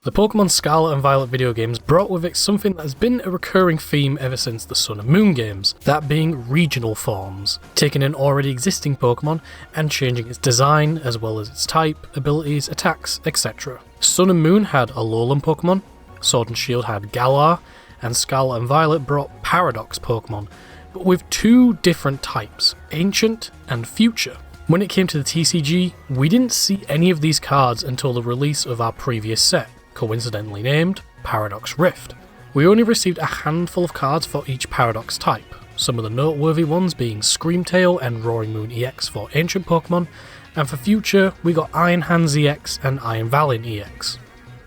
The Pokemon Scarlet and Violet video games brought with it something that has been a recurring theme ever since the Sun and Moon games, that being regional forms, taking an already existing Pokemon and changing its design as well as its type, abilities, attacks, etc. Sun and Moon had Alolan Pokemon, Sword and Shield had Galar, and Scarlet and Violet brought Paradox Pokemon, but with two different types, Ancient and Future. When it came to the TCG, we didn't see any of these cards until the release of our previous set, coincidentally named Paradox Rift. We only received a handful of cards for each Paradox type, some of the noteworthy ones being Screamtail and Roaring Moon EX for Ancient Pokemon, and for Future we got Iron Hands EX and Iron Valiant EX.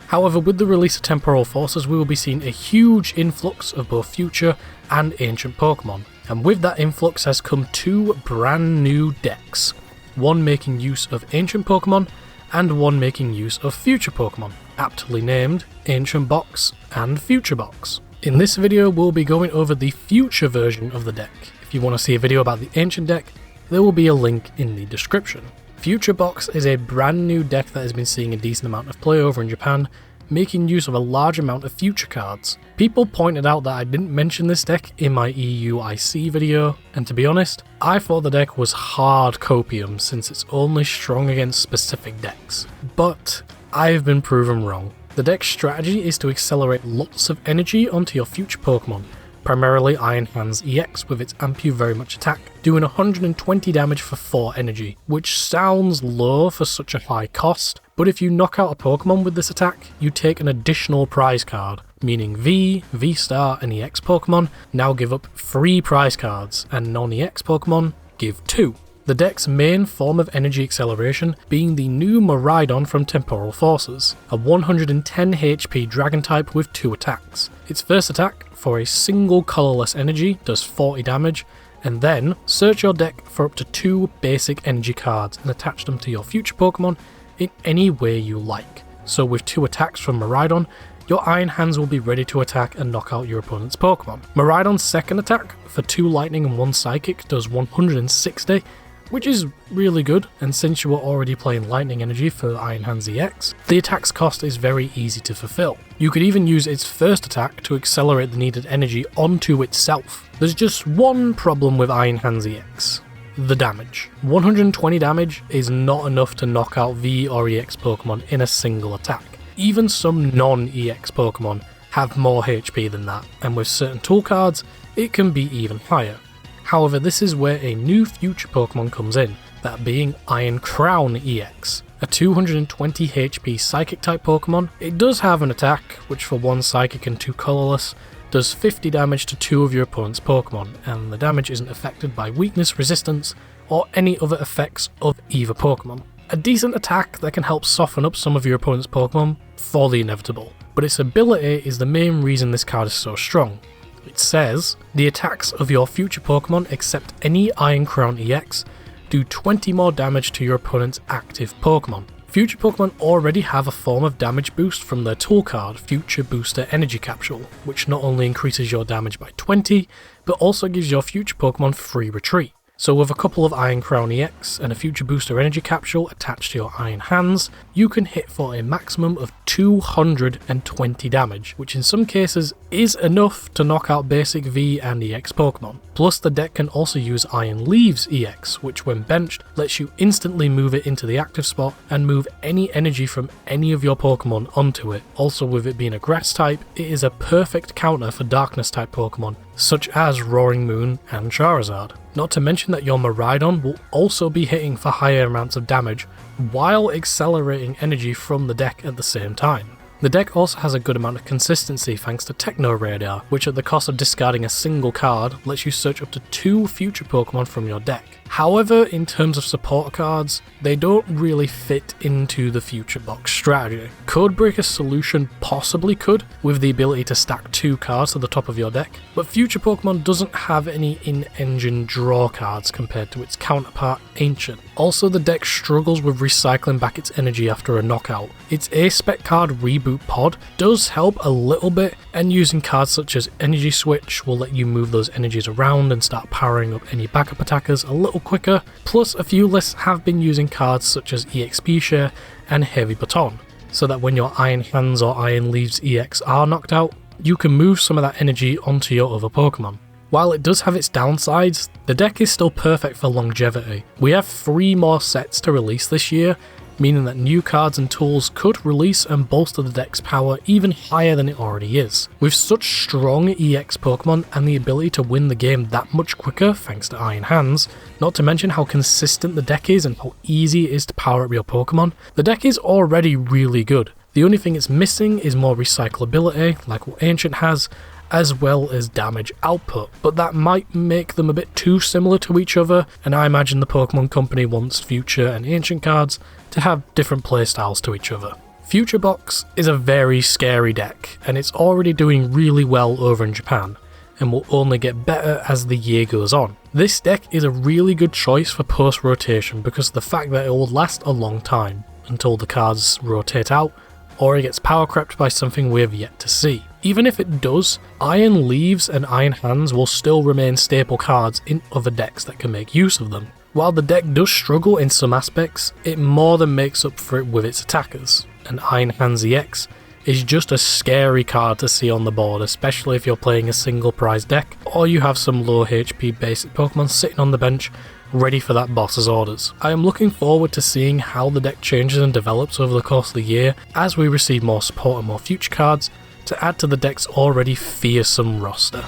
However, with the release of Temporal Forces we will be seeing a huge influx of both Future and Ancient Pokemon, and with that influx has come two brand new decks, one making use of Ancient Pokemon and one making use of Future Pokemon, aptly named Ancient Box and Future Box. In this video we'll be going over the Future version of the deck. If you want to see a video about the Ancient deck, there will be a link in the description. Future Box is a brand new deck that has been seeing a decent amount of play over in Japan, making use of a large amount of Future cards. People pointed out that I didn't mention this deck in my EUIC video, and to be honest, I thought the deck was hard copium since it's only strong against specific decks. But I've been proven wrong. The deck's strategy is to accelerate lots of energy onto your Future Pokemon, primarily Iron Hands EX with its Ampu Very Much attack, doing 120 damage for 4 energy, which sounds low for such a high cost, but if you knock out a Pokemon with this attack, you take an additional prize card, meaning V, V-Star and EX Pokemon now give up 3 prize cards, and non-EX Pokemon give 2. The deck's main form of energy acceleration being the new Miraidon from Temporal Forces, a 110 HP dragon type with 2 attacks. Its first attack, for a single colourless energy, does 40 damage, and then search your deck for up to 2 basic energy cards and attach them to your Future Pokemon in any way you like. So with 2 attacks from Miraidon, your Iron Hands will be ready to attack and knock out your opponent's Pokemon. Miraidon's second attack, for 2 lightning and 1 psychic, does 160, which is really good, and since you were already playing lightning energy for Iron Hands EX, the attack's cost is very easy to fulfill. You could even use its first attack to accelerate the needed energy onto itself. There's just one problem with Iron Hands EX. The damage. 120 damage is not enough to knock out V or EX Pokemon in a single attack. Even some non-EX Pokemon have more HP than that, and with certain tool cards, it can be even higher. However, this is where a new Future Pokemon comes in, that being Iron Crown EX, a 220 HP Psychic type Pokemon. It does have an attack, which for 1 Psychic and 2 colourless, does 50 damage to 2 of your opponent's Pokemon, and the damage isn't affected by weakness, resistance, or any other effects of either Pokemon. A decent attack that can help soften up some of your opponent's Pokemon for the inevitable, but its ability is the main reason this card is so strong. It says, the attacks of your Future Pokemon except any Iron Crown EX do 20 more damage to your opponent's active Pokemon. Future Pokemon already have a form of damage boost from their tool card, Future Booster Energy Capsule, which not only increases your damage by 20, but also gives your Future Pokemon free retreat. So with a couple of Iron Crown EX and a Future Booster Energy Capsule attached to your Iron Hands, you can hit for a maximum of 220 damage, which in some cases is enough to knock out basic V and EX Pokemon. Plus the deck can also use Iron Leaves EX, which when benched lets you instantly move it into the active spot and move any energy from any of your Pokemon onto it. Also with it being a grass type, it is a perfect counter for darkness type Pokemon, such as Roaring Moon and Charizard. Not to mention that your Miraidon will also be hitting for higher amounts of damage while accelerating energy from the deck at the same time. The deck also has a good amount of consistency thanks to Techno Radar, which at the cost of discarding a single card lets you search up to 2 Future Pokemon from your deck. However, in terms of support cards, they don't really fit into the Future Box strategy. Codebreaker Solution possibly could, with the ability to stack 2 cards to the top of your deck, but Future Pokemon doesn't have any in-engine draw cards compared to its counterpart Ancient. Also, the deck struggles with recycling back its energy after a knockout. Its A-Spec card Reboot Pod does help a little bit, and using cards such as Energy Switch will let you move those energies around and start powering up any backup attackers a little quicker, plus a few lists have been using cards such as EXP Share and Heavy Baton. so that when your Iron Hands or Iron Leaves EX are knocked out, you can move some of that energy onto your other Pokemon. While it does have its downsides, the deck is still perfect for longevity. We have 3 more sets to release this year, meaning that new cards and tools could release and bolster the deck's power even higher than it already is. With such strong EX Pokemon and the ability to win the game that much quicker thanks to Iron Hands, not to mention how consistent the deck is and how easy it is to power up your Pokemon, the deck is already really good. The only thing it's missing is more recyclability, like what Ancient has, as well as damage output, but that might make them a bit too similar to each other, and I imagine the Pokemon Company wants Future and Ancient cards to have different playstyles to each other. Future Box is a very scary deck, and it's already doing really well over in Japan, and will only get better as the year goes on. This deck is a really good choice for post-rotation because of the fact that it will last a long time, until the cards rotate out, or it gets power crept by something we have yet to see. Even if it does, Iron Leaves and Iron Hands will still remain staple cards in other decks that can make use of them. While the deck does struggle in some aspects, it more than makes up for it with its attackers, and Iron Hands EX is just a scary card to see on the board, especially if you're playing a single prize deck, or you have some low HP basic Pokemon sitting on the bench ready for that boss's orders. I am looking forward to seeing how the deck changes and develops over the course of the year as we receive more support and more future cards to add to the deck's already fearsome roster.